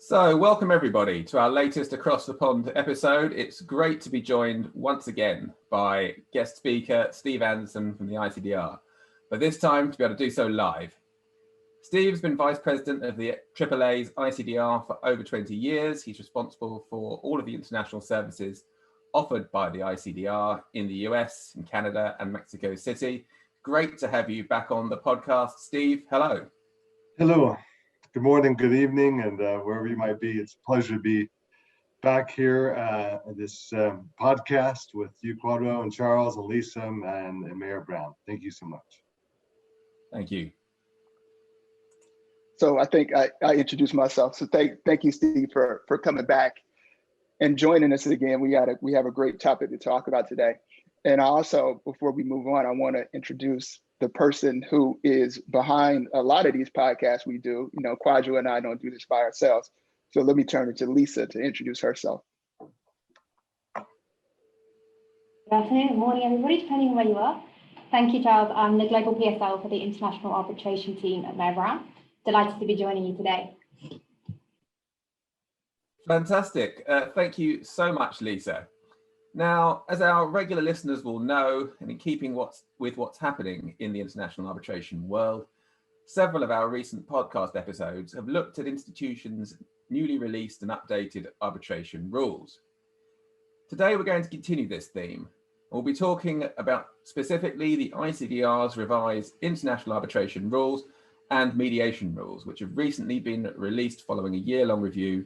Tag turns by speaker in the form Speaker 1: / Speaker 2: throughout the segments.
Speaker 1: So welcome everybody to our latest Across the Pond episode. It's great to be joined once again by guest speaker Steve Andersen from the ICDR, but this time to be able to do so live. Steve's been Vice President of the AAA's ICDR for over 20 years. He's responsible for all of the international services offered by the ICDR in the US, in Canada and Mexico City. Great to have you back on the podcast. Steve, hello.
Speaker 2: Hello. Good morning, good evening, and wherever you might be, it's a pleasure to be back here at this podcast with you, Quadro, and Charles, and Lisa, and Mayor Brown. Thank you so much.
Speaker 1: Thank you.
Speaker 3: So I think I introduced myself. So thank you, Steve, for coming back and joining us again. We have a great topic to talk about today. And I also, before we move on, I want to introduce the person who is behind a lot of these podcasts we do. You know, Quadro and I don't do this by ourselves. So let me turn it to Lisa to introduce herself.
Speaker 4: Good afternoon, good morning, everybody, depending on where you are. Thank you, Charles. I'm the Global PSL for the International Arbitration team at Mayor Brown. Delighted to be joining you today.
Speaker 1: Fantastic. Thank you so much, Lisa. Now, as our regular listeners will know, and in keeping with what's happening in the international arbitration world, several of our recent podcast episodes have looked at institutions' newly released and updated arbitration rules. Today, we're going to continue this theme. We'll be talking about specifically the ICDR's revised international arbitration rules and mediation rules, which have recently been released following a year-long review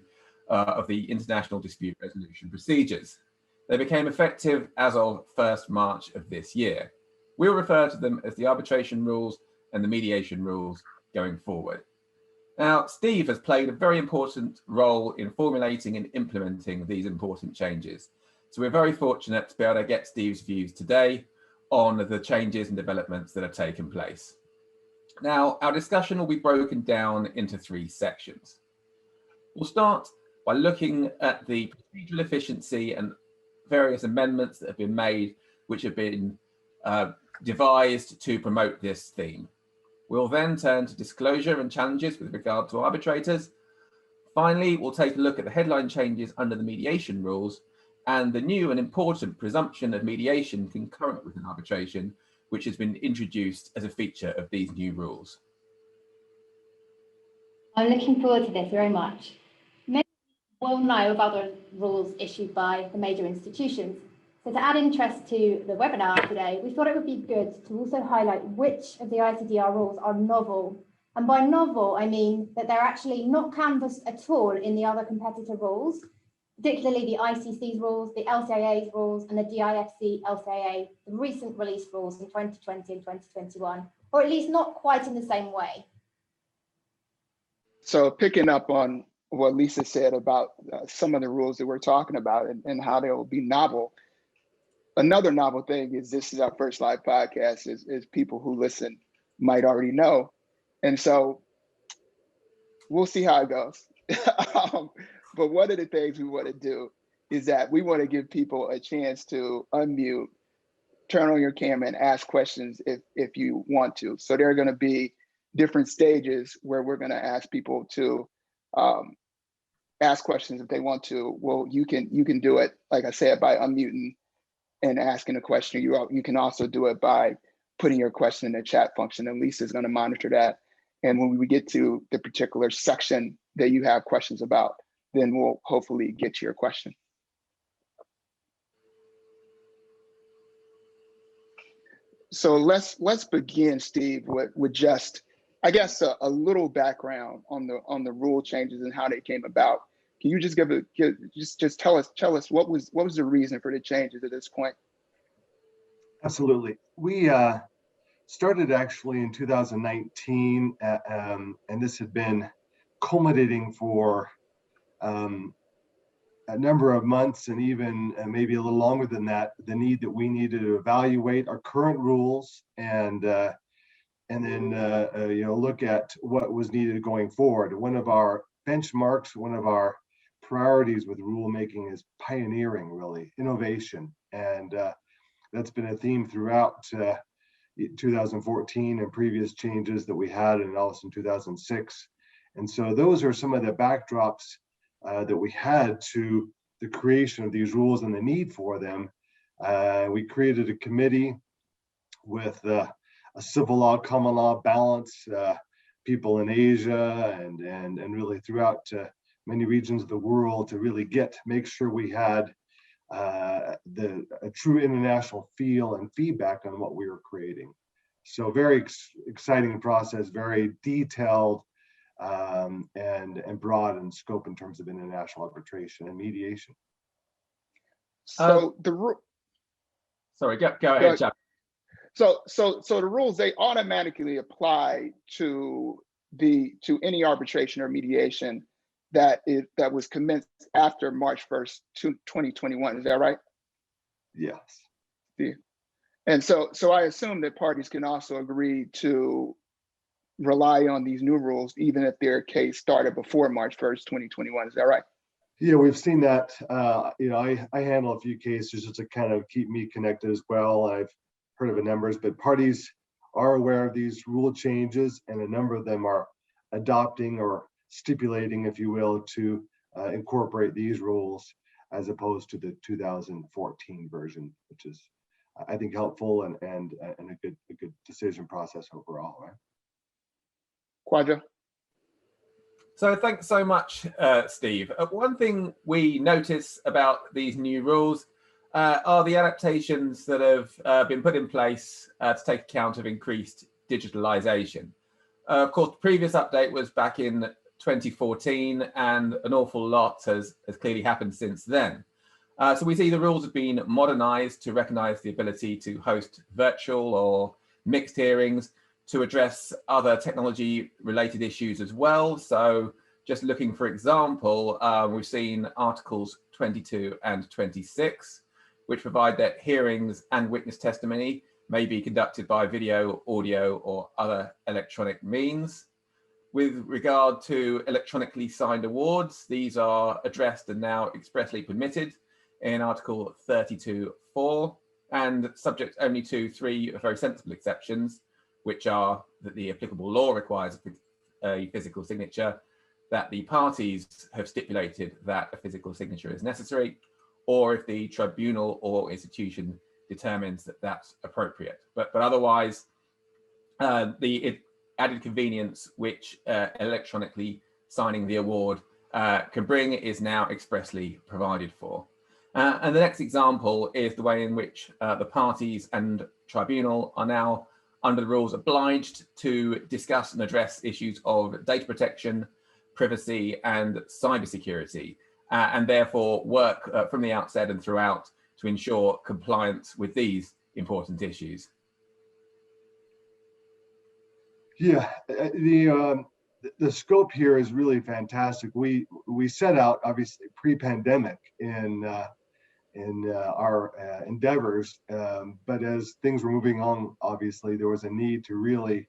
Speaker 1: of the international dispute resolution procedures. They became effective as of 1st March of this year. We'll refer to them as the arbitration rules and the mediation rules going forward. Now, Steve has played a very important role in formulating and implementing these important changes. So we're very fortunate to be able to get Steve's views today on the changes and developments that have taken place. Now, our discussion will be broken down into 3 sections. We'll start by looking at the procedural efficiency and various amendments that have been made, which have been devised to promote this theme. We'll then turn to disclosure and challenges with regard to arbitrators. Finally, we'll take a look at the headline changes under the mediation rules and the new and important presumption of mediation concurrent with an arbitration, which has been introduced as a feature of these new rules.
Speaker 4: I'm looking forward to this very much. Will know about the rules issued by the major institutions. So to add interest to the webinar today, we thought it would be good to also highlight which of the ICDR rules are novel. And by novel, I mean that they're actually not canvassed at all in the other competitor rules, particularly the ICC's rules, the LCIA's rules, and the DIFC-LCIA, the recent release rules in 2020 and 2021, or at least not quite in the same way.
Speaker 3: So picking up on what Lisa said about some of the rules that we're talking about and how they will be novel. Another novel thing is this is our first live podcast, as people who listen might already know. And so we'll see how it goes. But one of the things we want to do is that we want to give people a chance to unmute, turn on your camera and ask questions if you want to. So there are going to be different stages where we're going to ask people to ask questions if they want to. Well, you can do it, like I said, by unmuting and asking a question. You can also do it by putting your question in the chat function, and Lisa's going to monitor that. And when we get to the particular section that you have questions about, then we'll hopefully get to your question. So let's begin, Steve, with just, I guess, a little background on the rule changes and how they came about. Can you just just tell us what was the reason for the changes at this point?
Speaker 2: Absolutely. We started actually in 2019, and this had been culminating for a number of months, and even maybe a little longer than that, the need that we needed to evaluate our current rules and then look at what was needed going forward. One of our benchmarks, one of our priorities with rulemaking is pioneering, really, innovation. And that's been a theme throughout 2014 and previous changes that we had, and also in 2006. And so those are some of the backdrops that we had to the creation of these rules and the need for them. We created a committee with a civil law, common law balance, people in Asia and really throughout many regions of the world to really make sure we had a true international feel and feedback on what we were creating. So very exciting process, very detailed and broad in scope in terms of international arbitration and mediation.
Speaker 3: So
Speaker 1: sorry, go ahead, Chuck.
Speaker 3: So the rules, they automatically apply to any arbitration or mediation that was commenced after March 1st, 2021. Is that right?
Speaker 2: Yes.
Speaker 3: Yeah. And so I assume that parties can also agree to rely on these new rules, even if their case started before March 1st, 2021. Is that right?
Speaker 2: Yeah, we've seen that. I handle a few cases just to kind of keep me connected as well. I've heard of the numbers, but parties are aware of these rule changes, and a number of them are adopting or stipulating, if you will, to incorporate these rules as opposed to the 2014 version, which is, I think, helpful and a good decision process overall, right?
Speaker 3: Quadra?
Speaker 1: So thanks so much, Steve. One thing we notice about these new rules are the adaptations that have been put in place to take account of increased digitalization. Of course, the previous update was back in 2014, and an awful lot has clearly happened since then. So we see the rules have been modernized to recognize the ability to host virtual or mixed hearings, to address other technology-related issues as well. So just looking, for example, we've seen Articles 22 and 26, which provide that hearings and witness testimony may be conducted by video, audio, or other electronic means. With regard to electronically signed awards, these are addressed and now expressly permitted in Article 32.4, and subject only to 3 very sensible exceptions, which are that the applicable law requires a physical signature, that the parties have stipulated that a physical signature is necessary, or if the tribunal or institution determines that that's appropriate. But otherwise, the added convenience which electronically signing the award can bring is now expressly provided for. And the next example is the way in which the parties and tribunal are now, under the rules, obliged to discuss and address issues of data protection, privacy, and cybersecurity, and therefore work from the outset and throughout to ensure compliance with these important issues.
Speaker 2: Yeah, the scope here is really fantastic. We set out, obviously, pre-pandemic in our endeavors, but as things were moving on, obviously there was a need to really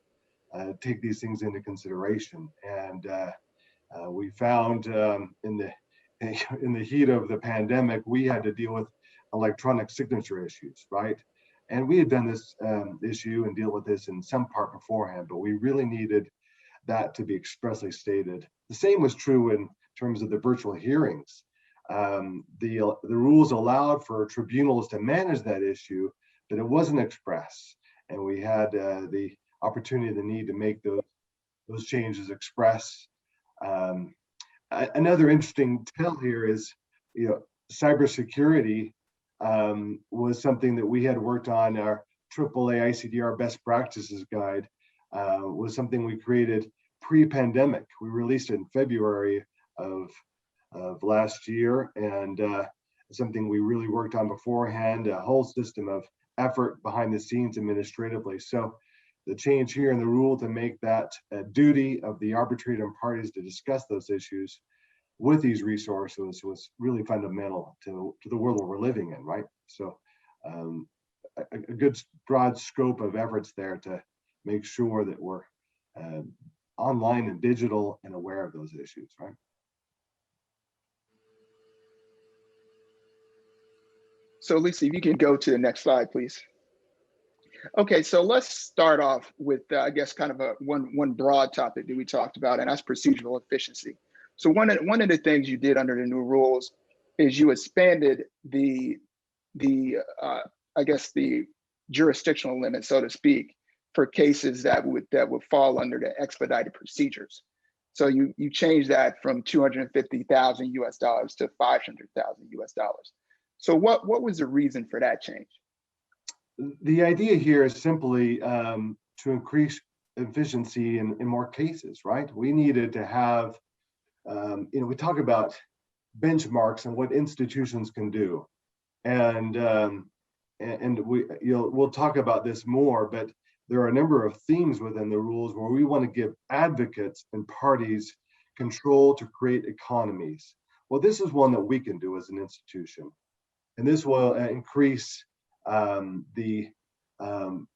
Speaker 2: take these things into consideration, and we found in the heat of the pandemic, we had to deal with electronic signature issues, right? And we had done this issue and deal with this in some part beforehand, but we really needed that to be expressly stated. The same was true in terms of the virtual hearings. The rules allowed for tribunals to manage that issue, but it wasn't express. And we had the opportunity, the need to make those changes express. Another interesting tell here is, cybersecurity was something that we had worked on. Our AAA ICDR best practices guide was something we created pre-pandemic. We released it in February of last year, and something we really worked on beforehand, a whole system of effort behind the scenes administratively. So the change here in the rule to make that a duty of the arbitrator and parties to discuss those issues with these resources was really fundamental to the world that we're living in, right? So a good broad scope of efforts there to make sure that we're online and digital and aware of those issues, right?
Speaker 3: So Lisa, if you can go to the next slide, please. Okay, so let's start off with, I guess, kind of one broad topic that we talked about, and that's procedural efficiency. So one of the things you did under the new rules is you expanded the I guess the jurisdictional limit, so to speak, for cases that would fall under the expedited procedures. So you changed that from 250,000 US dollars to 500,000 US dollars. So what was the reason for that change?
Speaker 2: The idea here is simply to increase efficiency in more cases, right? We needed to have, we talk about benchmarks and what institutions can do, and we'll talk about this more, but there are a number of themes within the rules where we want to give advocates and parties control to create economies. Well, this is one that we can do as an institution, and this will increase the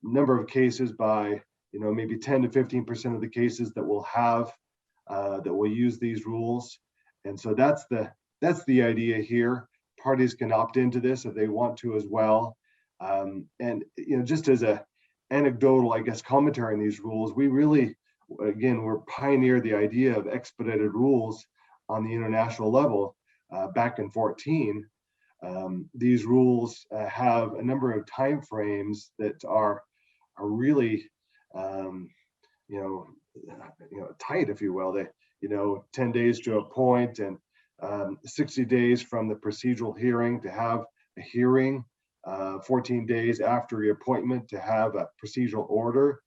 Speaker 2: number of cases by maybe 10 to 15% of the cases that will have that will use these rules. And so that's the idea here. Parties can opt into this if they want to as well. And just as a anecdotal, I guess, commentary on these rules, we really, again, we're pioneered the idea of expedited rules on the international level back in 2014. These rules have a number of time frames that are really tight, if you will. They 10 days to a point, and 60 days from the procedural hearing to have a hearing, 14 days after your appointment to have a procedural order.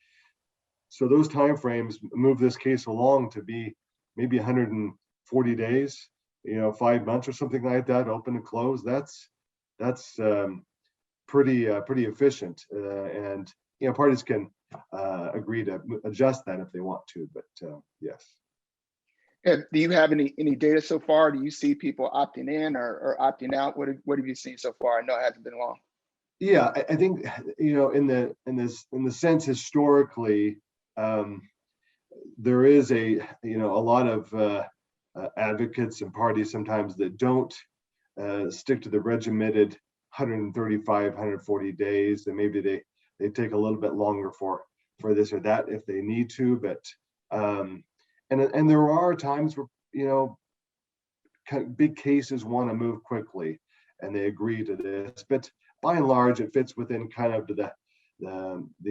Speaker 2: So those timeframes move this case along to be maybe 140 days, 5 months or something like that, open and close. That's pretty efficient, and parties can agree to adjust that if they want to. But yes.
Speaker 3: And do you have any data so far? Do you see people opting in or opting out? What have you seen so far? I know it hasn't been long.
Speaker 2: Yeah, I think in the sense historically, there is a lot of advocates and parties sometimes that don't stick to the regimented 135, 140 days, and maybe they take a little bit longer for this or that if they need to. But and there are times where big cases want to move quickly and they agree to this, but by and large it fits within kind of the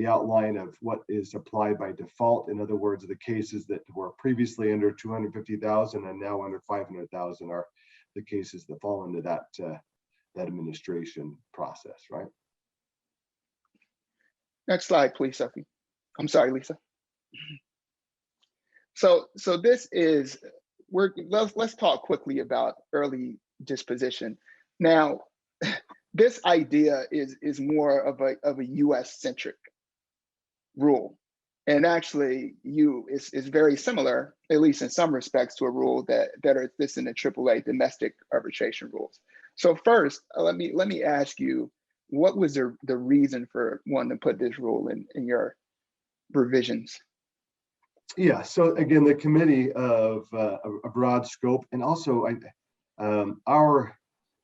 Speaker 2: outline of what is applied by default. In other words, the cases that were previously under 250,000 and now under 500,000 are the cases that fall into that administration process, right?
Speaker 3: Next slide, please, Sophie. I'm sorry, Lisa. So this is, let's talk quickly about early disposition. Now, this idea is more of a US centric rule. And actually is very similar, at least in some respects, to a rule that exists in the AAA domestic arbitration rules. So first, let me ask you, what was the reason for wanting to put this rule in your revisions?
Speaker 2: Yeah, so again, the committee of a broad scope, and also our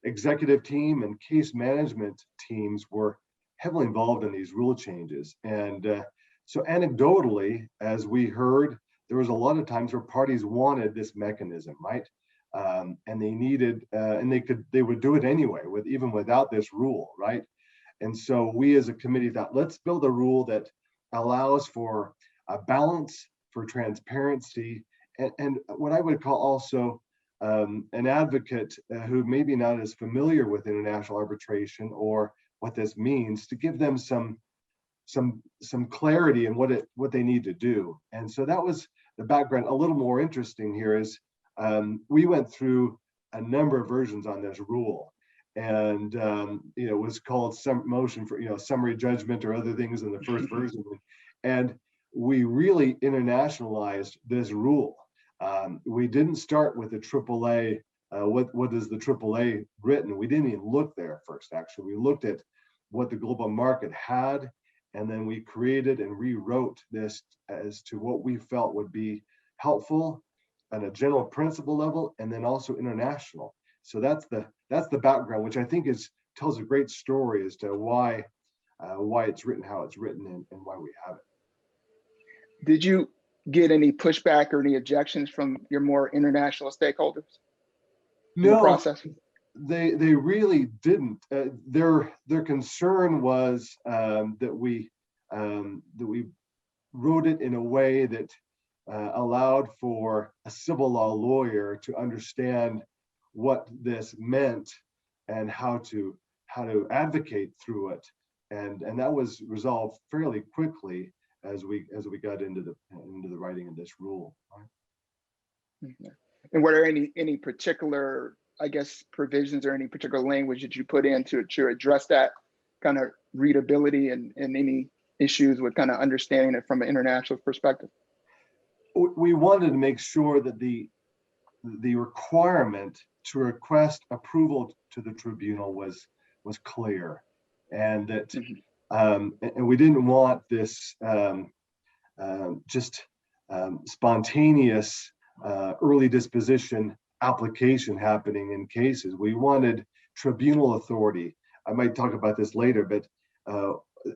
Speaker 2: executive team and case management teams were heavily involved in these rule changes. And so anecdotally, as we heard, there was a lot of times where parties wanted this mechanism, right? And they needed, and they would do it anyway, even without this rule, right? And so we as a committee thought, let's build a rule that allows for a balance, for transparency, and what I would call also an advocate who maybe not as familiar with international arbitration or what this means, to give them some clarity in what they need to do. And so that was the background. A little more interesting here is we went through a number of versions on this rule, and it was called some motion for summary judgment or other things in the first version, and we really internationalized this rule. We didn't start with the AAA. What is the AAA written? We didn't even look there first. Actually, we looked at what the global market had, and then we created and rewrote this as to what we felt would be helpful on a general principle level, and then also international. So that's the background, which I think tells a great story as to why it's written how it's written and why we have it.
Speaker 3: Did get any pushback or any objections from your more international stakeholders in the
Speaker 2: No,
Speaker 3: process?
Speaker 2: they really didn't. Their concern was that we wrote it in a way that allowed for a civil law lawyer to understand what this meant and how to advocate through it, and that was resolved fairly quickly as we got into the writing of this rule. Right?
Speaker 3: Okay. And were there any particular, I guess, provisions or any particular language that you put in to address that kind of readability and any issues with kind of understanding it from an international perspective?
Speaker 2: We wanted to make sure that the requirement to request approval to the tribunal was clear, and that and we didn't want this just spontaneous early disposition application happening in cases. We wanted tribunal authority. I might talk about this later, but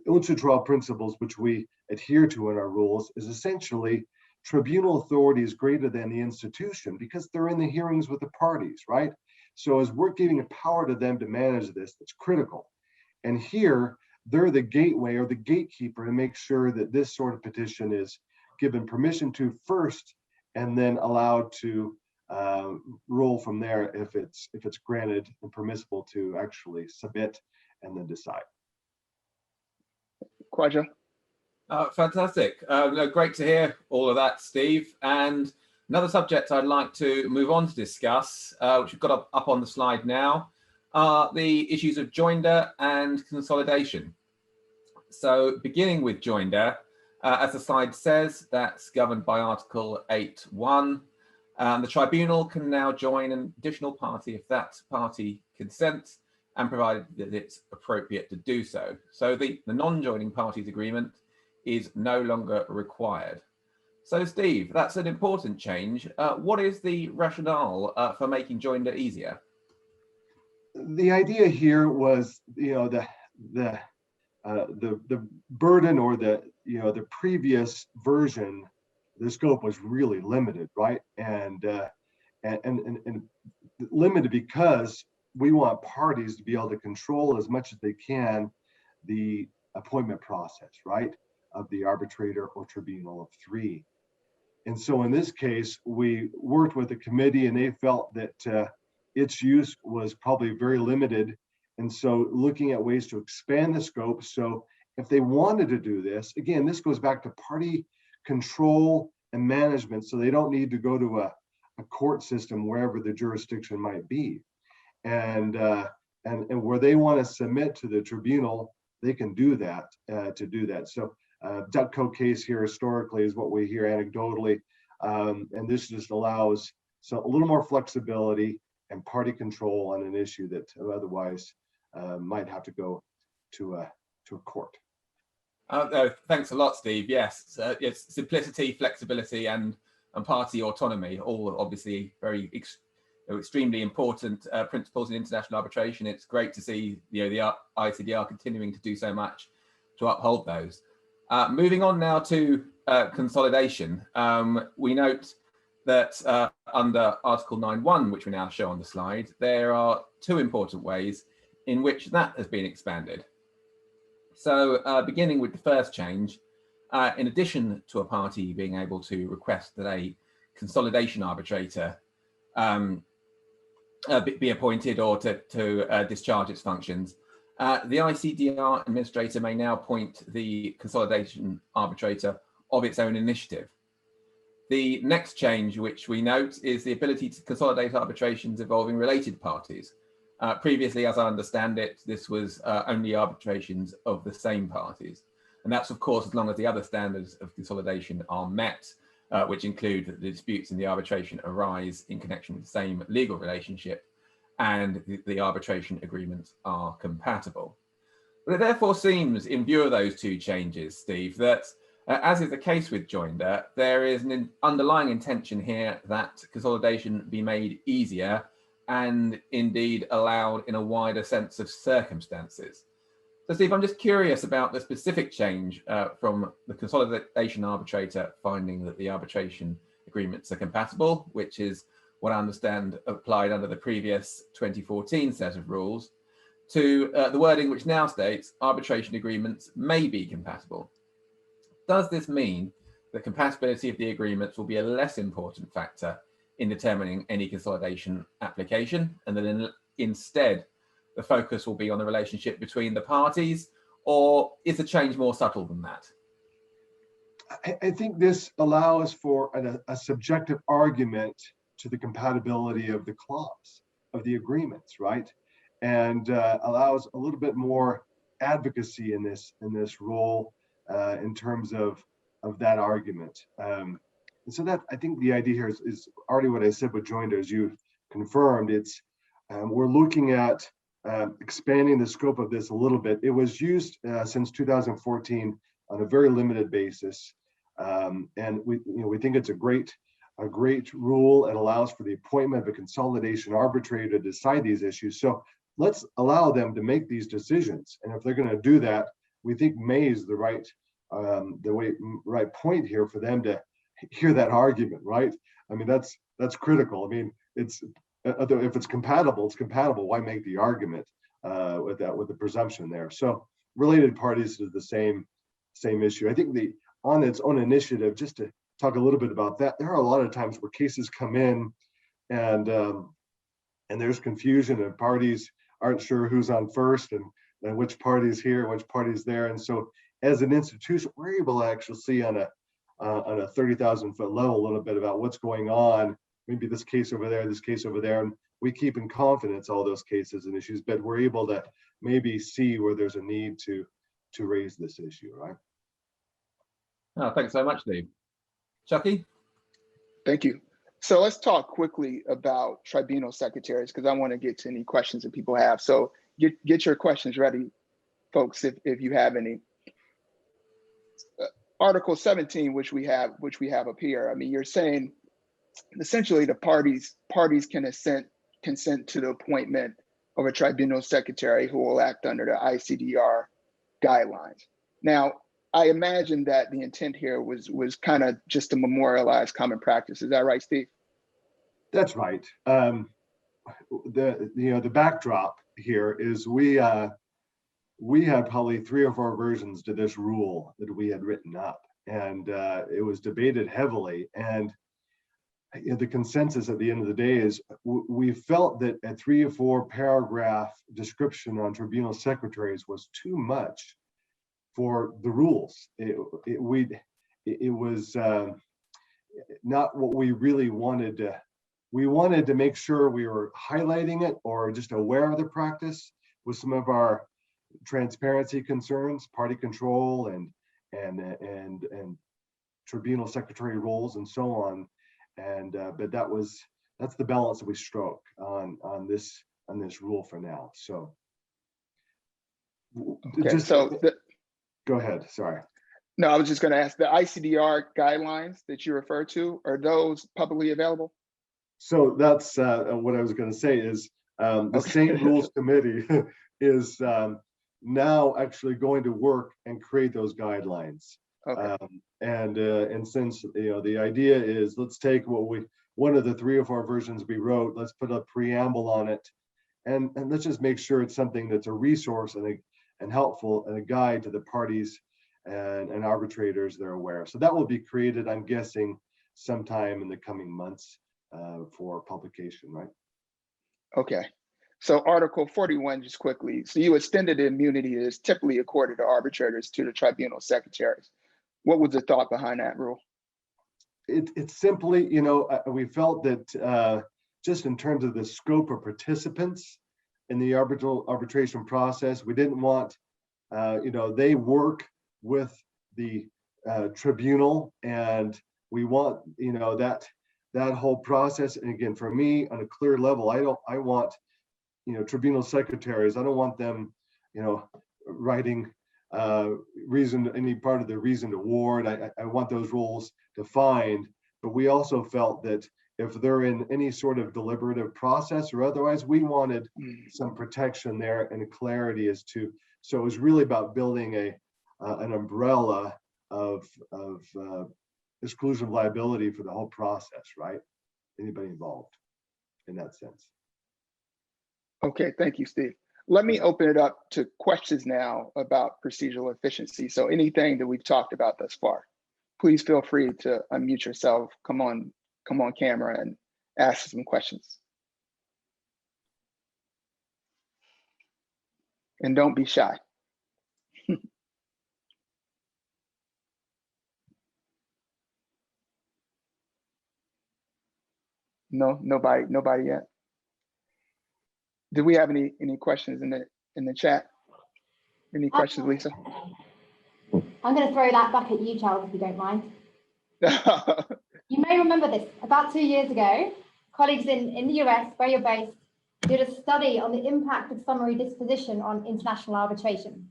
Speaker 2: ultra trial principles, which we adhere to in our rules, is essentially tribunal authority is greater than the institution because they're in the hearings with the parties, right? So as we're giving a power to them to manage this, it's critical. And here, they're the gateway or the gatekeeper to make sure that this sort of petition is given permission to first, and then allowed to roll from there if it's granted and permissible to actually submit and then decide.
Speaker 3: Kwaja?
Speaker 1: Fantastic. No, great to hear all of that, Steve. And another subject I'd like to move on to discuss, which we've got up on the slide now, are the issues of joinder and consolidation. So beginning with joinder, as the slide says, that's governed by Article 8.1. The tribunal can now join an additional party if that party consents and provided that it's appropriate to do so. So the non-joining parties agreement is no longer required. So Steve, that's an important change. What is the rationale for making joinder easier?
Speaker 2: The idea here was, the burden or the previous version, the scope was really limited, right? And limited because we want parties to be able to control as much as they can the appointment process, right, of the arbitrator or tribunal of three. And so in this case, we worked with the committee and they felt that its use was probably very limited. And so looking at ways to expand the scope. So if they wanted to do this, again, this goes back to party control and management. So they don't need to go to a court system wherever the jurisdiction might be. And where they want to submit to the tribunal, they can do that to do that. So Dutco case here historically is what we hear anecdotally. And this just allows a little more flexibility and party control on an issue that otherwise might have to go to a court.
Speaker 1: Thanks a lot, Steve. Yes, it's simplicity, flexibility, and party autonomy, all obviously very extremely important principles in international arbitration. It's great to see the ICDR continuing to do so much to uphold those. Moving on now to consolidation, we note that under Article 9.1, which we now show on the slide, there are two important ways in which that has been expanded. So beginning with the first change, in addition to a party being able to request that a consolidation arbitrator be appointed or to discharge its functions, the ICDR administrator may now appoint the consolidation arbitrator of its own initiative. The next change which we note is the ability to consolidate arbitrations involving related parties. Previously, as I understand it, this was only arbitrations of the same parties. And that's, of course, as long as the other standards of consolidation are met, which include that the disputes in the arbitration arise in connection with the same legal relationship and the arbitration agreements are compatible. But it therefore seems, in view of those two changes, Steve, that as is the case with joinder, there is an underlying intention here that consolidation be made easier and indeed allowed in a wider sense of circumstances. So Steve, I'm just curious about the specific change from the consolidation arbitrator finding that the arbitration agreements are compatible, which is what I understand applied under the previous 2014 set of rules, to the wording which now states arbitration agreements may be compatible. Does this mean that compatibility of the agreements will be a less important factor in determining any consolidation application, and that instead the focus will be on the relationship between the parties, or is the change more subtle than that?
Speaker 2: I think this allows for a subjective argument to the compatibility of the clause of the agreements, right? And allows a little bit more advocacy in this role in terms of that argument. And so that, I think the idea here is already what I said with joinder, as you confirmed. It's we're looking at expanding the scope of this a little bit. It was used since 2014 on a very limited basis, and we think it's a great rule. It allows for the appointment of a consolidation arbitrator to decide these issues. So let's allow them to make these decisions. And if they're going to do that, we think May is the right point here for them to hear that argument, right? I mean, that's critical. I mean, it's if it's compatible, it's compatible. Why make the argument with the presumption there? So related parties to the same issue. I think on its own initiative, just to talk a little bit about that, there are a lot of times where cases come in and there's confusion and parties aren't sure who's on first and which party's here, which party's there. And so as an institution, we're able to actually see on a 30,000 foot level a little bit about what's going on. Maybe this case over there, this case over there, and we keep in confidence all those cases and issues, but we're able to maybe see where there's a need to raise this issue, right?
Speaker 1: Oh, thanks so much, Steve. Chucky?
Speaker 3: Thank you. So let's talk quickly about tribunal secretaries, because I want to get to any questions that people have. So get your questions ready, folks, if you have any. Article 17, which we have up here. I mean, you're saying essentially the parties can consent to the appointment of a tribunal secretary who will act under the ICDR guidelines. Now, I imagine that the intent here was kind of just to memorialize common practice. Is that right, Steve?
Speaker 2: That's right. The backdrop here is we had probably 3 or 4 versions to this rule that we had written up, and it was debated heavily. And the consensus at the end of the day is we felt that a 3 or 4 paragraph description on tribunal secretaries was too much for the rules. It was not what we really wanted to. We wanted to make sure we were highlighting it or just aware of the practice with some of our transparency concerns, party control, and tribunal secretary roles and so on. And but that's the balance that we struck on this rule for now. So
Speaker 3: okay,
Speaker 2: go ahead. Sorry.
Speaker 3: No, I was just going to ask, the ICDR guidelines that you refer to, are those publicly available?
Speaker 2: So that's what I was going to say is the Same Rules Committee is now actually going to work and create those guidelines. Okay. And since the idea is, let's take one of the 3 or 4 versions we wrote, let's put a preamble on it, and let's just make sure it's something that's a resource and helpful and a guide to the parties and arbitrators they're aware. So that will be created, I'm guessing, sometime in the coming months for publication, right?
Speaker 3: Okay. So Article 41, just quickly. So you extended the immunity that is typically accorded to arbitrators to the tribunal secretaries. What was the thought behind that rule?
Speaker 2: It's simply, we felt that just in terms of the scope of participants in the arbitration process, we didn't want, they work with the tribunal, and we want, that whole process. And again, for me, on a clear level, I want, tribunal secretaries, I don't want them, writing any part of the reason to award. I want those rules defined, but we also felt that if they're in any sort of deliberative process or otherwise, we wanted some protection there and clarity as to So it was really about building an umbrella of exclusion of liability for the whole process, right? Anybody involved in that sense.
Speaker 3: Okay, thank you, Steve. Let me open it up to questions now about procedural efficiency. So anything that we've talked about thus far, please feel free to unmute yourself, come on camera and ask some questions. And don't be shy. No, nobody yet. Do we have any questions in the chat? Any questions, Lisa?
Speaker 4: I'm going to throw that back at you, Charles, if you don't mind. You may remember this. About 2 years ago, colleagues in the US, where you're based, did a study on the impact of summary disposition on international arbitration.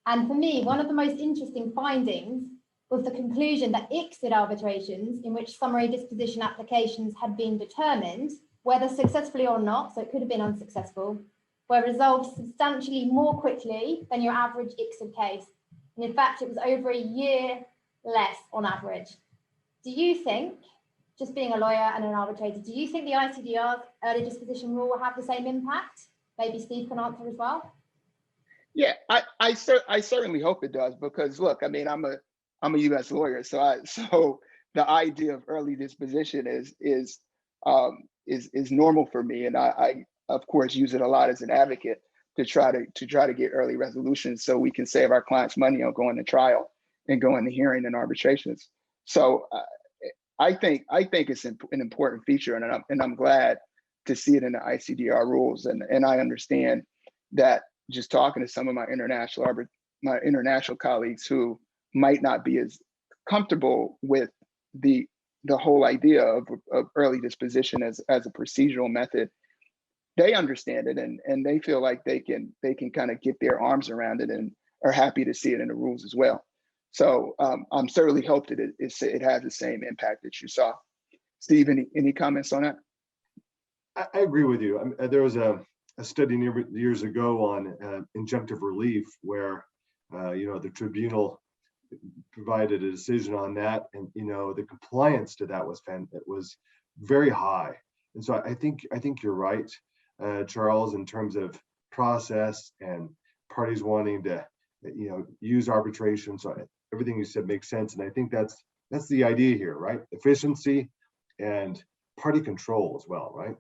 Speaker 4: And for me, one of the most interesting findings was the conclusion that ICSID arbitrations in which summary disposition applications had been determined, whether successfully or not, so it could have been unsuccessful, were resolved substantially more quickly than your average ICSID case. And in fact, it was over a year less on average. Do you think, just being a lawyer and an arbitrator, do you think the ICDR's early disposition rule will have the same impact? Maybe Steve can answer as well.
Speaker 3: Yeah, I certainly hope it does, because look, I mean, I'm a U.S. lawyer, so the idea of early disposition is normal for me, and I of course use it a lot as an advocate to try to get early resolutions so we can save our clients money on going to trial and going to hearing and arbitrations. So I think it's an important feature, and I'm glad to see it in the ICDR rules, and I understand that. Just talking to some of my international colleagues who might not be as comfortable with the whole idea of early disposition as a procedural method, they understand it and they feel like they can kind of get their arms around it and are happy to see it in the rules as well. So I'm certainly hope that it has the same impact that you saw. Steve, any comments on that?
Speaker 2: I agree with you. I mean, there was a study years ago on injunctive relief where the tribunal provided a decision on that, and the compliance to that was very high. And so I think you're right, Charles, in terms of process and parties wanting to use arbitration. So everything you said makes sense, and I think that's the idea here, right? Efficiency and party control as well, right?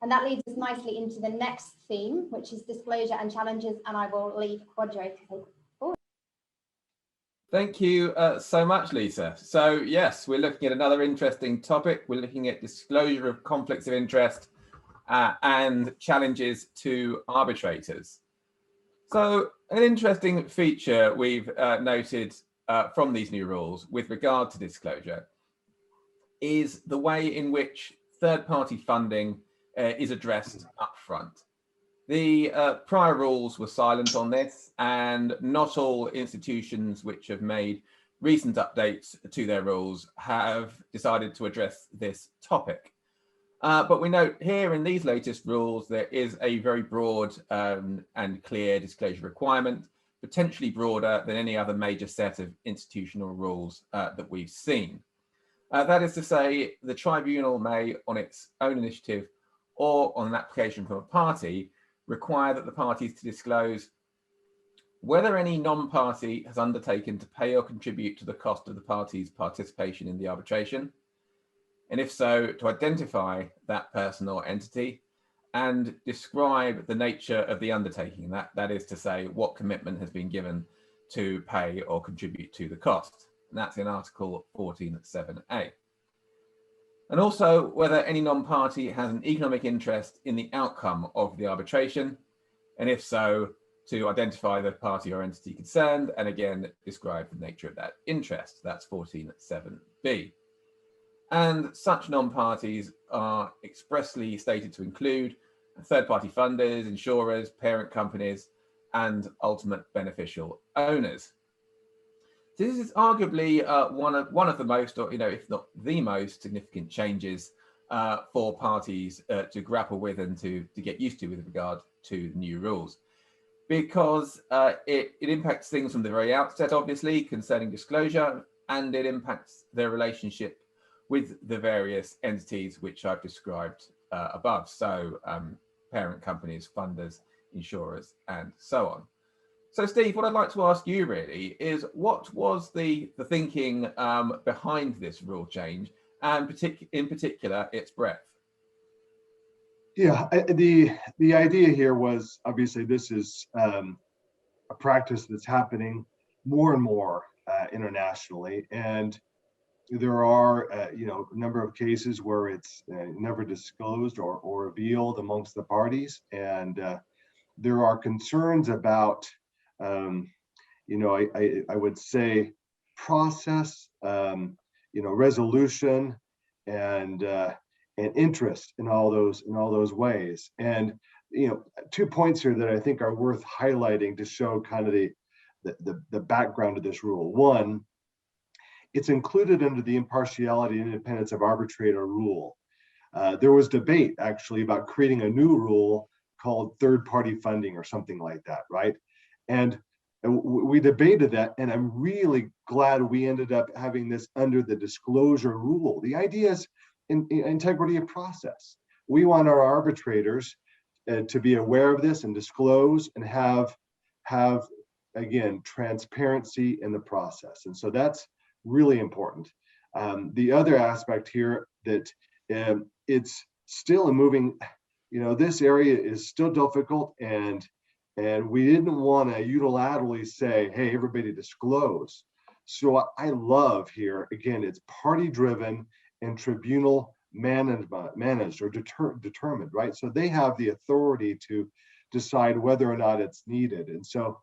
Speaker 4: And that leads us nicely into the next theme, which is disclosure and challenges, and I will leave Quadro to take forward.
Speaker 1: Thank you so much, Lisa. So yes, we're looking at another interesting topic. We're looking at disclosure of conflicts of interest and challenges to arbitrators. So an interesting feature we've noted from these new rules with regard to disclosure is the way in which third-party funding is addressed upfront. The prior rules were silent on this, and not all institutions which have made recent updates to their rules have decided to address this topic. But we note here in these latest rules, there is a very broad and clear disclosure requirement, potentially broader than any other major set of institutional rules that we've seen. That is to say, the tribunal may, on its own initiative or on an application from a party, require that the parties to disclose whether any non-party has undertaken to pay or contribute to the cost of the party's participation in the arbitration, and if so, to identify that person or entity and describe the nature of the undertaking. That is to say, what commitment has been given to pay or contribute to the cost. And that's in Article 14.7a. And also whether any non-party has an economic interest in the outcome of the arbitration, and if so, to identify the party or entity concerned, and again, describe the nature of that interest. That's 14.7b. And such non-parties are expressly stated to include third-party funders, insurers, parent companies, and ultimate beneficial owners. This is arguably one of the most, or if not the most significant changes for parties to grapple with and to get used to with regard to new rules. because it impacts things from the very outset, obviously, concerning disclosure, and it impacts their relationship with the various entities which I've described above. So parent companies, funders, insurers, and so on. So Steve, what I'd like to ask you really is, what was the thinking behind this rule change, and in particular its breadth?
Speaker 2: Yeah, the idea here was, obviously this is a practice that's happening more and more internationally, and there are a number of cases where it's never disclosed or revealed amongst the parties, and there are concerns about I would say process, resolution, and interest in all those ways. And 2 points here that I think are worth highlighting to show kind of the background of this rule. One, it's included under the impartiality and independence of arbitrator rule. There was debate actually about creating a new rule called third-party funding or something like that, right? And we debated that, and I'm really glad we ended up having this under the disclosure rule. The idea is integrity of process. We want our arbitrators to be aware of this and disclose and have again transparency in the process, and so that's really important. The other aspect here that it's still a moving, this area is still difficult, and we didn't want to unilaterally say, hey, everybody disclose. So I love here, again, it's party driven and tribunal managed or determined, right? So they have the authority to decide whether or not it's needed. And so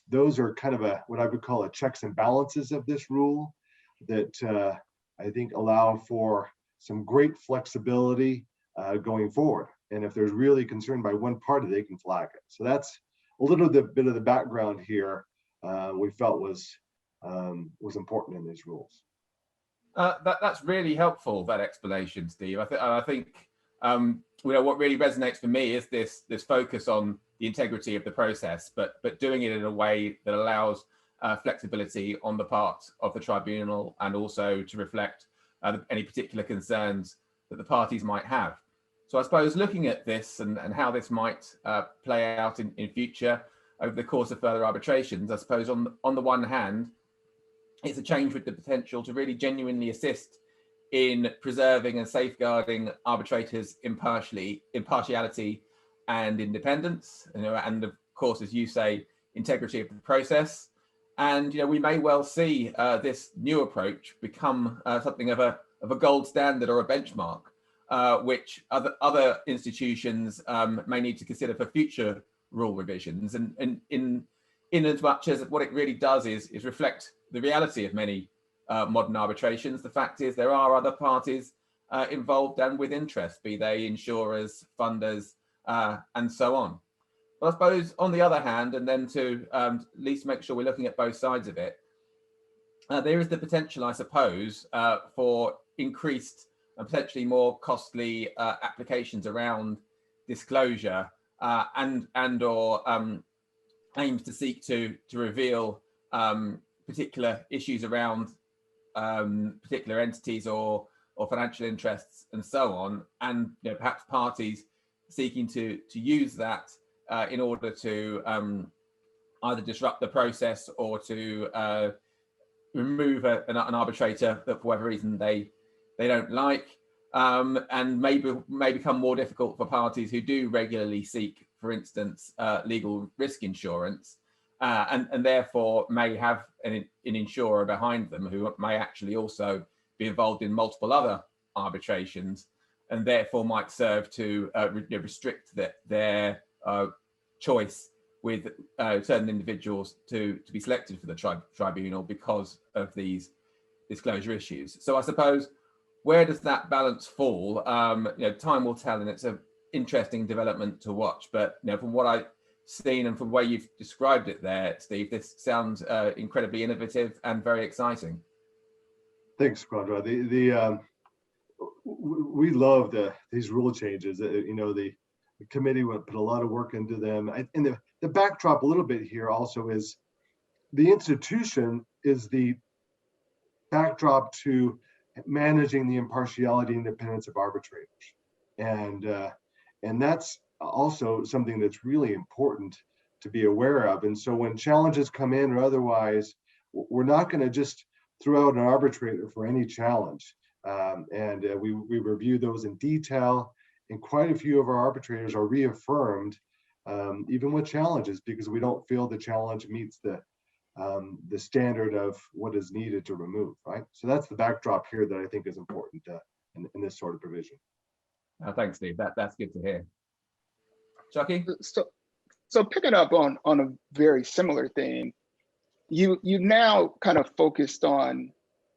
Speaker 2: those are kind of what I would call a checks and balances of this rule that I think allow for some great flexibility going forward. And if there's really concern by one party, they can flag it. So that's a little bit of the background here we felt was important in these rules.
Speaker 1: That's really helpful, that explanation, Steve. I think what really resonates for me is this focus on the integrity of the process, but doing it in a way that allows flexibility on the part of the tribunal, and also to reflect any particular concerns that the parties might have. So I suppose looking at this and how this might play out in future over the course of further arbitrations, I suppose on the one hand, it's a change with the potential to really genuinely assist in preserving and safeguarding arbitrators' impartiality and independence, and of course, as you say, integrity of the process. And we may well see this new approach become something of a gold standard or a benchmark, which other institutions may need to consider for future rule revisions. And in as much as what it really does is reflect the reality of many modern arbitrations. The fact is there are other parties involved and with interest, be they insurers, funders, and so on. But I suppose on the other hand, and then to at least make sure we're looking at both sides of it, there is the potential, I suppose, for increased and potentially more costly applications around disclosure and or aims to seek to reveal particular issues around particular entities or financial interests and so on, and perhaps parties seeking to use that in order to either disrupt the process or to remove an arbitrator that for whatever reason they don't like, and may become more difficult for parties who do regularly seek, for instance, legal risk insurance, and therefore may have an insurer behind them who may actually also be involved in multiple other arbitrations, and therefore might serve to restrict their choice with certain individuals to be selected for the tribunal because of these disclosure issues. So I suppose, where does that balance fall? Time will tell, and it's an interesting development to watch. But from what I've seen and from the way you've described it there, Steve, this sounds incredibly innovative and very exciting.
Speaker 2: Thanks, Quadra. We love these rule changes. The committee would put a lot of work into them. And the backdrop a little bit here also is the institution is the backdrop to managing the impartiality and independence of arbitrators. And that's also something that's really important to be aware of. And so when challenges come in or otherwise, we're not going to just throw out an arbitrator for any challenge. We review those in detail, and quite a few of our arbitrators are reaffirmed even with challenges, because we don't feel the challenge meets the standard of what is needed to remove, right? So that's the backdrop here that I think is important in this sort of provision.
Speaker 1: Thanks, Steve. That's good to hear. Chucky?
Speaker 3: So picking up on a very similar theme, you now kind of focused on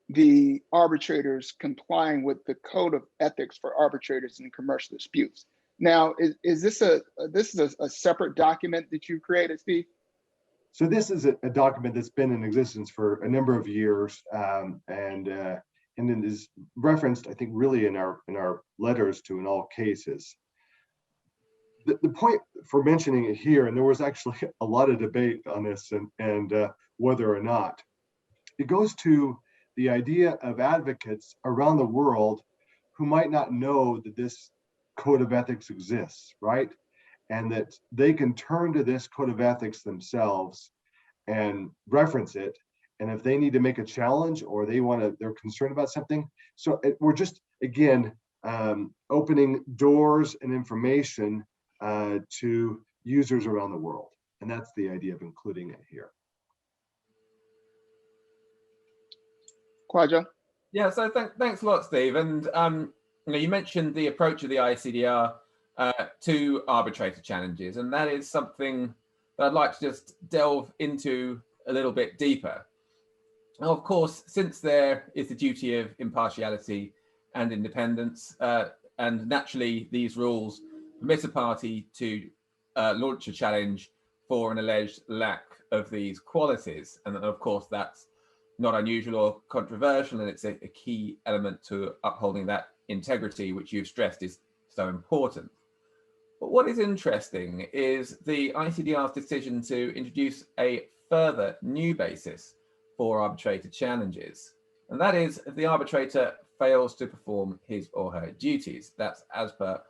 Speaker 3: the arbitrators complying with the code of ethics for arbitrators in commercial disputes. Now, is this a separate document that you created, Steve?
Speaker 2: So this is a document that's been in existence for a number of years, and it is referenced, I think, really in our letters to in all cases. The point for mentioning it here, and there was actually a lot of debate on this and whether or not, it goes to the idea of advocates around the world who might not know that this code of ethics exists, right? And that they can turn to this code of ethics themselves and reference it. And if they need to make a challenge or they're concerned about something. So we're just, again, opening doors and information to users around the world. And that's the idea of including it here.
Speaker 3: Kwadwo?
Speaker 1: Yeah, so thanks a lot, Steve. And you mentioned the approach of the ICDR to arbitrator challenges, and that is something that I'd like to just delve into a little bit deeper. Now, of course, since there is the duty of impartiality and independence, and naturally these rules permit a party to launch a challenge for an alleged lack of these qualities, and of course that's not unusual or controversial, and it's a key element to upholding that integrity, which you've stressed is so important. But what is interesting is the ICDR's decision to introduce a further new basis for arbitrator challenges, and that is if the arbitrator fails to perform his or her duties. That's as per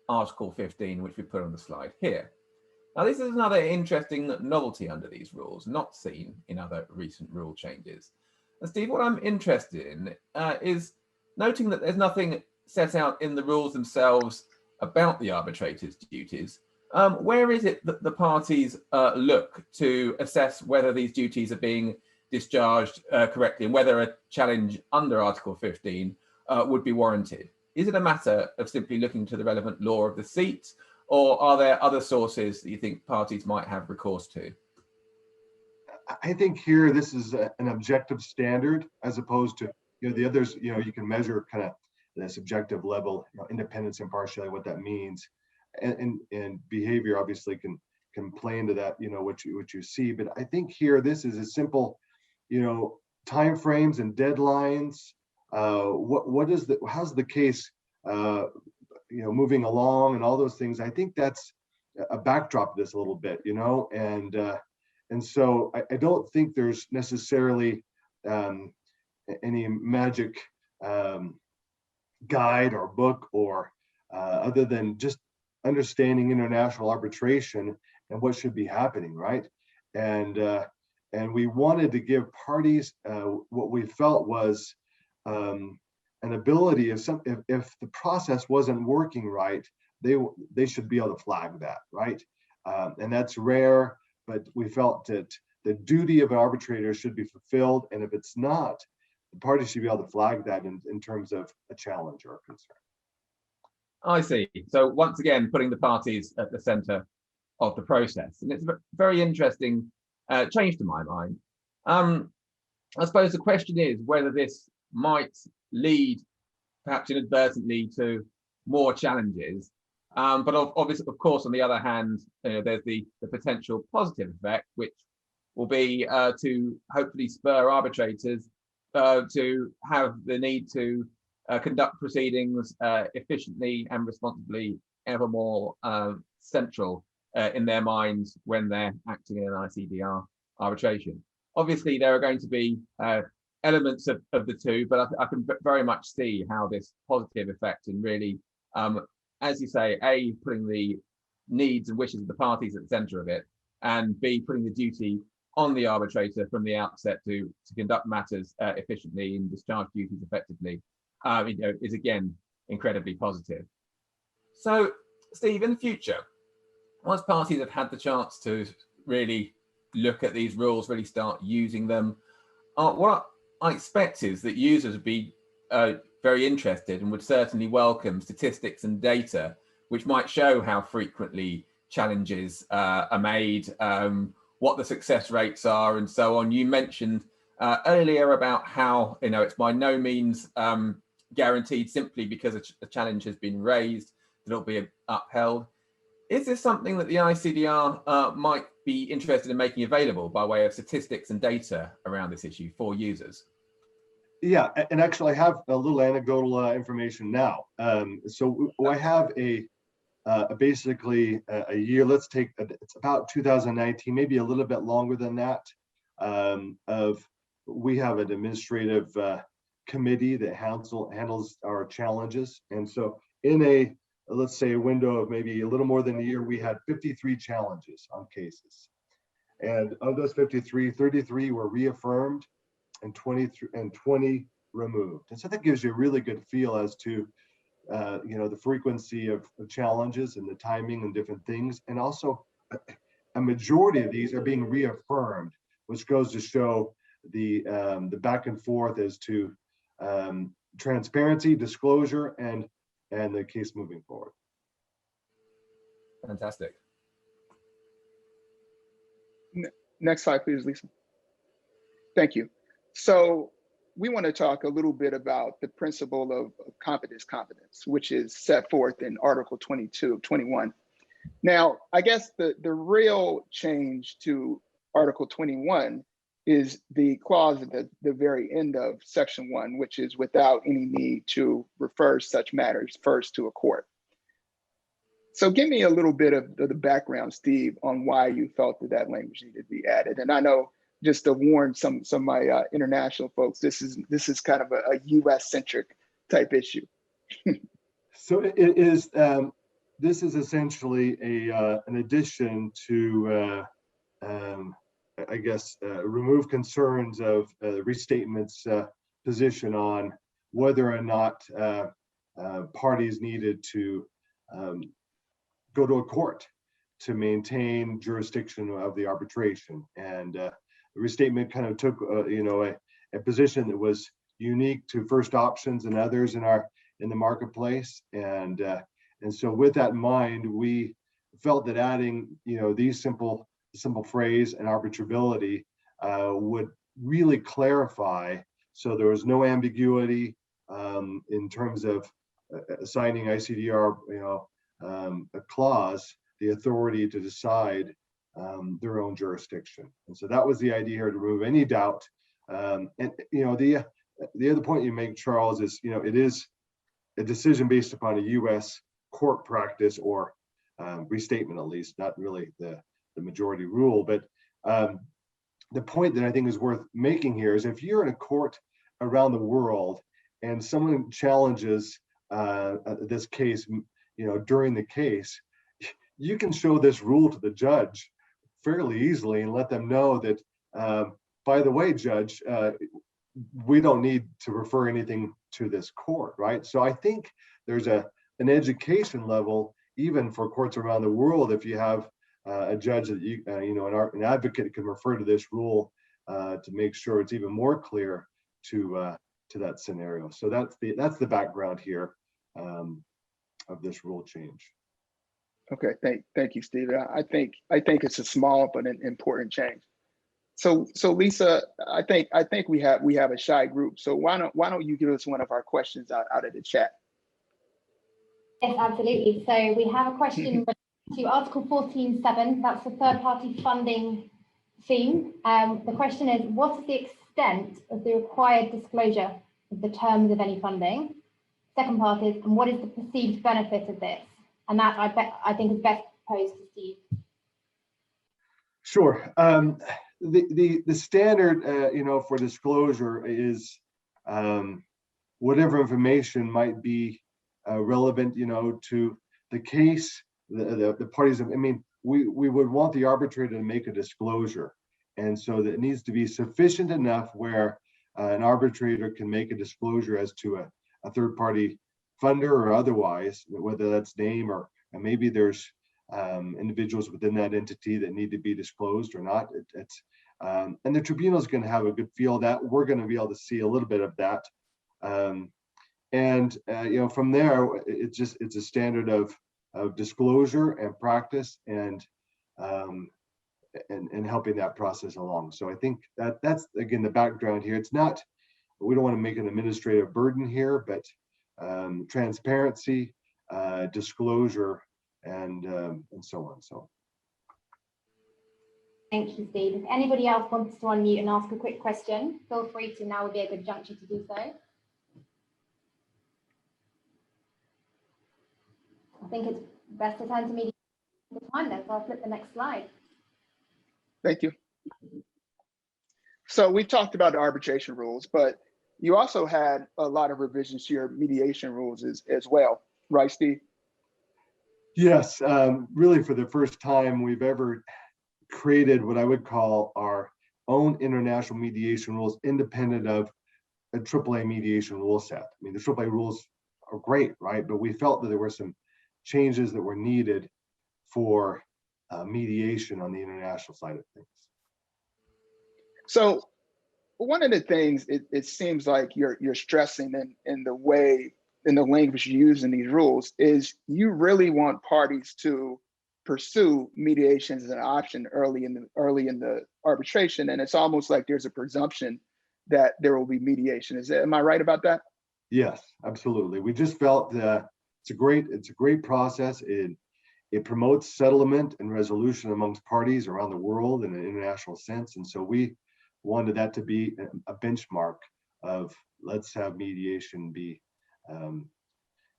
Speaker 1: Article 15, which we put on the slide here. Now, this is another interesting novelty under these rules, not seen in other recent rule changes. And Steve, what I'm interested in is noting that there's nothing set out in the rules themselves about the arbitrator's duties. Where is it that the parties look to assess whether these duties are being discharged correctly and whether a challenge under Article 15 would be warranted? Is it a matter of simply looking to the relevant law of the seat, or are there other sources that you think parties might have recourse to?
Speaker 2: I think here this is an objective standard as opposed to the others. You can measure kind of the subjective level, independence, impartiality, what that means, and behavior obviously can play into that. What you see, but I think here this is a simple, time frames and deadlines. How's the case, moving along and all those things. I think that's a backdrop to this a little bit, and so I don't think there's necessarily any magic guide or book or other than just understanding international arbitration and what should be happening, right? And we wanted to give parties what we felt was an ability if the process wasn't working right, they should be able to flag that, right? And that's rare, but we felt that the duty of an arbitrator should be fulfilled, and if it's not, the party should be able to flag that in terms of a challenge or a concern.
Speaker 1: I see. So once again, putting the parties at the center of the process, and it's a very interesting change to my mind. I suppose the question is whether this might lead, perhaps inadvertently, to more challenges. But obviously, of course, on the other hand, there's the potential positive effect, which will be to hopefully spur arbitrators to have the need to conduct proceedings efficiently and responsibly ever more central in their minds when they're acting in an ICDR arbitration. Obviously, there are going to be elements of the two, but I can very much see how this positive effect in really, as you say, A, putting the needs and wishes of the parties at the center of it, and B, putting the duty on the arbitrator from the outset to conduct matters efficiently and discharge duties effectively, is again incredibly positive. So, Steve, in the future, once parties have had the chance to really look at these rules, really start using them, what I expect is that users would be very interested and would certainly welcome statistics and data which might show how frequently challenges are made, what the success rates are, and so on. You mentioned earlier about how it's by no means guaranteed simply because a challenge has been raised that it'll be upheld. Is this something that the ICDR might be interested in making available by way of statistics and data around this issue for users?
Speaker 2: Yeah, and actually I have a little anecdotal information now. So I have basically a year, let's take, it's about 2019, maybe a little bit longer than that, we have an administrative committee that handles our challenges. And so in let's say a window of maybe a little more than a year, we had 53 challenges on cases. And of those 53, 33 were reaffirmed and 20 removed. And so that gives you a really good feel as to the frequency of challenges and the timing and different things. And also a majority of these are being reaffirmed, which goes to show the back and forth as to transparency, disclosure, and the case moving forward.
Speaker 1: Fantastic.
Speaker 3: Next slide, please, Lisa. Thank you. So we want to talk a little bit about the principle of competence, which is set forth in Article 21. Now, I guess the real change to Article 21 is the clause at the very end of Section 1, which is without any need to refer such matters first to a court. So give me a little bit of the background, Steve, on why you felt that language needed to be added. And I know, just to warn some of my international folks, this is kind of a US-centric type issue.
Speaker 2: So it is. This is essentially an addition to, I guess, remove concerns of the restatement's position on whether or not parties needed to go to a court to maintain jurisdiction of the arbitration. And the restatement kind of took, a position that was unique to first options and others in the marketplace. And so with that in mind, we felt that adding, these simple phrase and arbitrability would really clarify, so there was no ambiguity in terms of assigning ICDR, a clause, the authority to decide their own jurisdiction. And so that was the idea here, to remove any doubt. And the other point you make, Charles, is it is a decision based upon a U.S. court practice or restatement, at least, not really the majority rule. But the point that I think is worth making here is, if you're in a court around the world and someone challenges this case, during the case, you can show this rule to the judge fairly easily and let them know that, by the way, judge, we don't need to refer anything to this court, right? So I think there's an education level, even for courts around the world, if you have a judge that an advocate can refer to this rule to make sure it's even more clear to that scenario. So that's the background here of this rule change.
Speaker 3: Okay, thank you, Steve. I think it's a small but an important change. So Lisa, I think we have a shy group. So why don't you give us one of our questions out of the chat?
Speaker 4: Yes, absolutely. So we have a question to Article 14.7. That's the third-party funding theme. The question is, what is the extent of the required disclosure of the terms of any funding? Second part is, and what is the perceived benefit of this? And that I think is best posed to Steve.
Speaker 2: Sure. The standard, for disclosure is whatever information might be relevant, to the case, the parties. I mean, we would want the arbitrator to make a disclosure, and so that it needs to be sufficient enough where an arbitrator can make a disclosure as to a third-party funder or otherwise, whether that's name or maybe there's individuals within that entity that need to be disclosed or not. And the tribunal is going to have a good feel of that. We're going to be able to see a little bit of that. From there, it's a standard of disclosure and practice and helping that process along. So I think that's again the background here. It's not, we don't want to make an administrative burden here, but transparency, disclosure, and so on. So.
Speaker 4: Thank you, Steve. If anybody else wants to unmute and ask a quick question, feel free to. Now would be a good juncture to do so. I think it's best to turn to me the time then, so I'll flip the next slide.
Speaker 3: Thank you. So we talked about the arbitration rules, but you also had a lot of revisions to your mediation rules as well, right, Steve?
Speaker 2: Yes, really for the first time we've ever created what I would call our own international mediation rules independent of a AAA mediation rule set. I mean, the AAA rules are great, right? But we felt that there were some changes that were needed for mediation on the international side of things.
Speaker 3: So one of the things it seems like you're stressing in the language you use in these rules is you really want parties to pursue mediation as an option early in the arbitration, and it's almost like there's a presumption that there will be mediation. Am I right about that?
Speaker 2: Yes, absolutely. We just felt it's a great process. It promotes settlement and resolution amongst parties around the world in an international sense, and so we wanted that to be a benchmark of let's have mediation be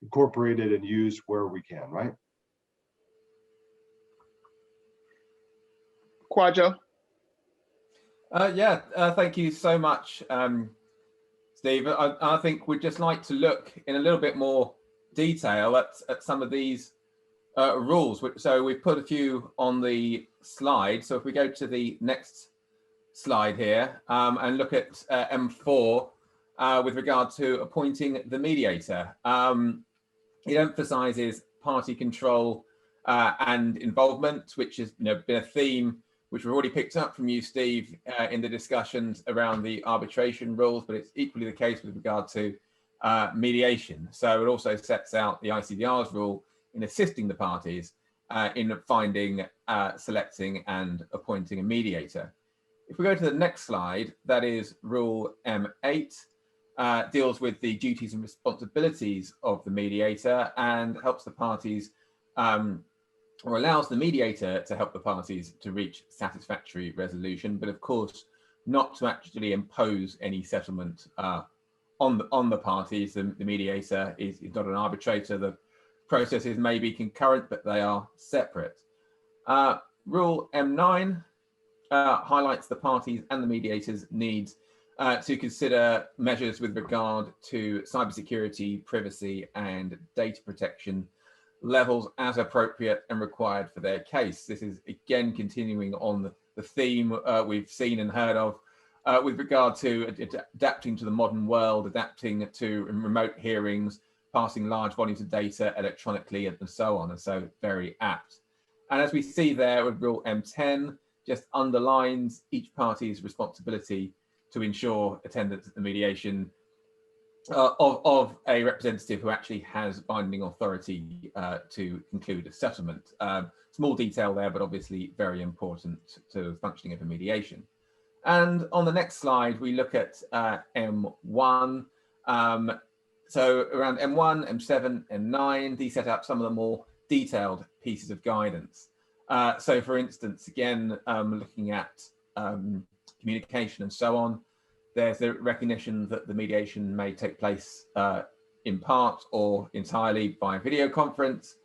Speaker 2: incorporated and used where we can, right?
Speaker 3: Kwadwo?
Speaker 1: Thank you so much, Steve. I think we'd just like to look in a little bit more detail at some of these rules. So we've put a few on the slide. So if we go to the next slide here and look at M4 with regard to appointing the mediator. It emphasizes party control and involvement, which has been a theme which we've already picked up from you, Steve, in the discussions around the arbitration rules, but it's equally the case with regard to mediation. So it also sets out the ICDR's role in assisting the parties in finding, selecting and appointing a mediator. If we go to the next slide, that is Rule M8, deals with the duties and responsibilities of the mediator and helps the parties or allows the mediator to help the parties to reach satisfactory resolution, but of course not to actually impose any settlement on the parties. The mediator is not an arbitrator. The processes may be concurrent, but they are separate. Rule M9 highlights the parties and the mediators' needs to consider measures with regard to cybersecurity, privacy, and data protection levels as appropriate and required for their case. This is again continuing on the theme we've seen and heard of with regard to adapting to the modern world, adapting to remote hearings, passing large volumes of data electronically and so on, and so very apt. And as we see there with Rule M10, just underlines each party's responsibility to ensure attendance at the mediation of a representative who actually has binding authority to conclude a settlement. Small detail there, but obviously very important to the functioning of a mediation. And on the next slide, we look at M1. So around M1, M7, M9, these set out some of the more detailed pieces of guidance. So for instance, again, looking at communication and so on, there's the recognition that the mediation may take place in part or entirely by video conference.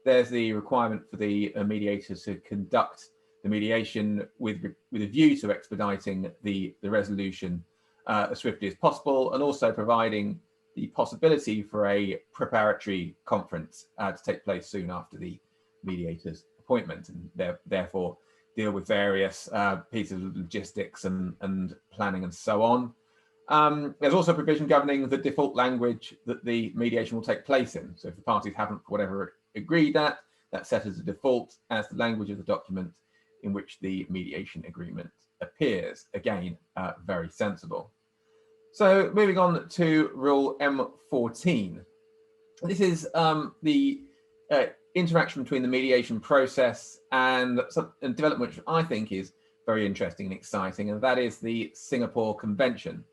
Speaker 1: There's the requirement for the mediators to conduct the mediation with a view to expediting the resolution as swiftly as possible, and also providing the possibility for a preparatory conference to take place soon after the mediator's appointment, and therefore deal with various pieces of logistics and planning and so on. There's also a provision governing the default language that the mediation will take place in. So if the parties haven't, for whatever, agreed that's set as a default as the language of the document in which the mediation agreement appears. Again, very sensible. So moving on to Rule M14. This is the interaction between the mediation process and a development which I think is very interesting and exciting, and that is the Singapore Convention.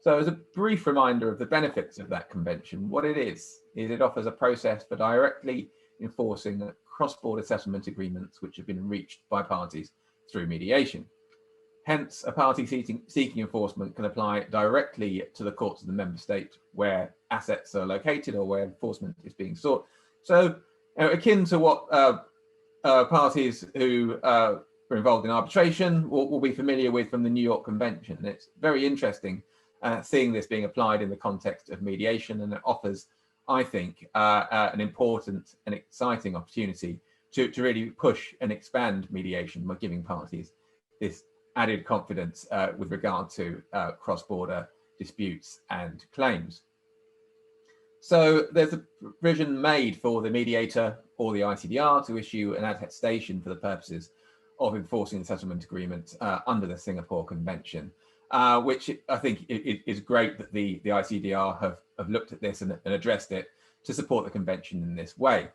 Speaker 1: So as a brief reminder of the benefits of that convention, what it is it offers a process for directly enforcing cross-border settlement agreements which have been reached by parties through mediation. Hence, a party seeking enforcement can apply directly to the courts of the member state where assets are located or where enforcement is being sought. So, akin to what parties who are involved in arbitration will be familiar with from the New York Convention. And it's very interesting seeing this being applied in the context of mediation, and it offers, I think, an important and exciting opportunity to really push and expand mediation by giving parties this added confidence with regard to cross-border disputes and claims. So there's a provision made for the mediator or the ICDR to issue an attestation for the purposes of enforcing the settlement agreement under the Singapore Convention, which I think is great that the ICDR have looked at this and addressed it to support the convention in this way.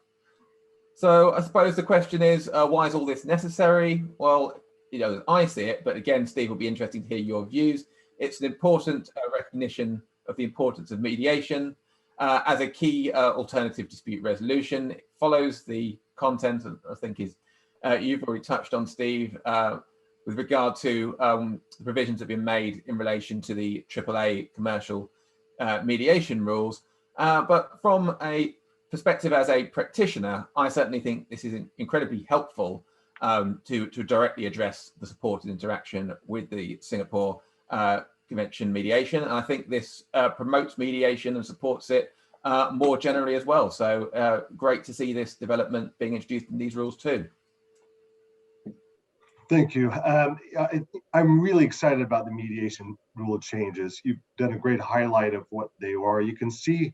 Speaker 1: So I suppose the question is, why is all this necessary? Well, as I see it, but again, Steve, will be interesting to hear your views. It's an important recognition of the importance of mediation as a key alternative dispute resolution. It follows the content, I think, you've already touched on, Steve, with regard to the provisions that have been made in relation to the AAA commercial mediation rules. But from a perspective as a practitioner, I certainly think this is incredibly helpful to directly address the supported interaction with the Singapore Convention mediation. And I think this promotes mediation and supports it more generally as well. So great to see this development being introduced in these rules too.
Speaker 2: Thank you. I'm really excited about the mediation rule changes. You've done a great highlight of what they are. You can see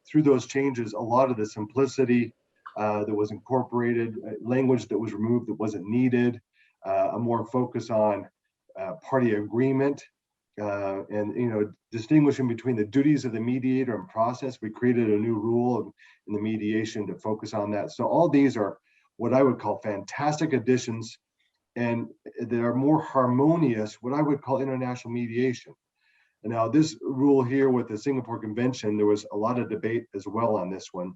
Speaker 2: through those changes a lot of the simplicity that was incorporated, language that was removed that wasn't needed, a more focus on party agreement, and distinguishing between the duties of the mediator and process. We created a new rule in the mediation to focus on that. So all these are what I would call fantastic additions, and they are more harmonious, what I would call international mediation. And now this rule here with the Singapore Convention, there was a lot of debate as well on this one.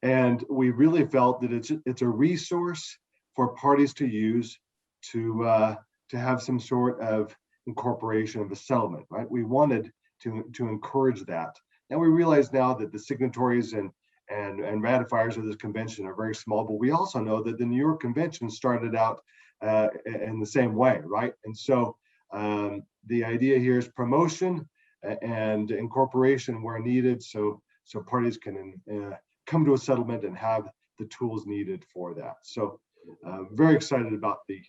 Speaker 2: And we really felt that it's a resource for parties to use to have some sort of incorporation of a settlement, right? We wanted to encourage that. And we realize now that the signatories and ratifiers of this convention are very small, but we also know that the New York Convention started out in the same way, right? And so the idea here is promotion and incorporation where needed, so parties can come to a settlement and have the tools needed for that. So very excited about the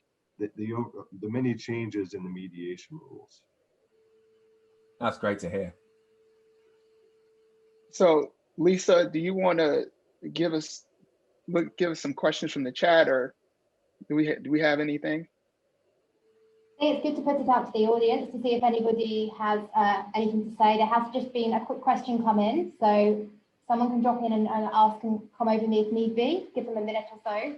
Speaker 2: many changes in the mediation rules.
Speaker 1: That's great to hear.
Speaker 3: So Lisa, do you want to give us some questions from the chat, or do we have anything?
Speaker 4: I think it's good to put it out to the audience to see if anybody has anything to say. There has just been a quick question come in, so someone can drop in and ask and come over me if need be. Give them a minute or so.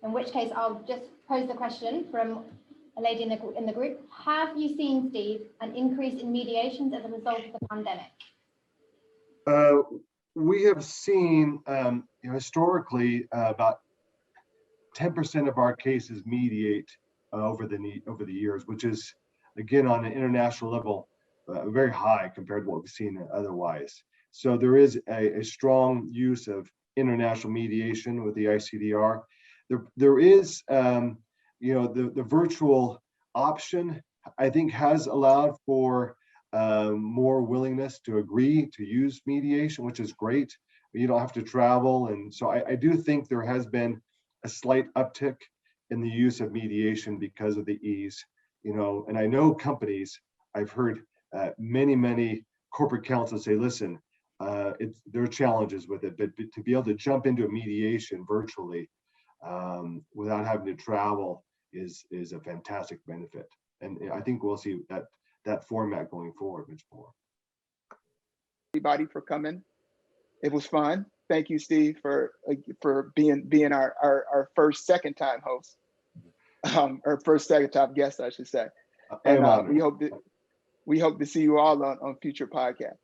Speaker 4: In which case, I'll just pose the question from a lady in the group. Have you seen, Steve, an increase in mediations as a result of the pandemic?
Speaker 2: We have seen historically about 10% of our cases mediate over the years, which is, again, on an international level, very high compared to what we've seen otherwise. So there is a strong use of international mediation with the ICDR. There is, the virtual option, I think, has allowed for more willingness to agree to use mediation, which is great. You don't have to travel. And so I do think there has been a slight uptick in the use of mediation because of the ease, and I know companies, I've heard many corporate counsels say, listen, there are challenges with it, but to be able to jump into a mediation virtually without having to travel is a fantastic benefit. And I think we'll see that format going forward much more.
Speaker 3: Everybody for coming. It was fun. Thank you, Steve, for being our second time host, or second time guest, I should say. And we hope to see you all on future podcasts.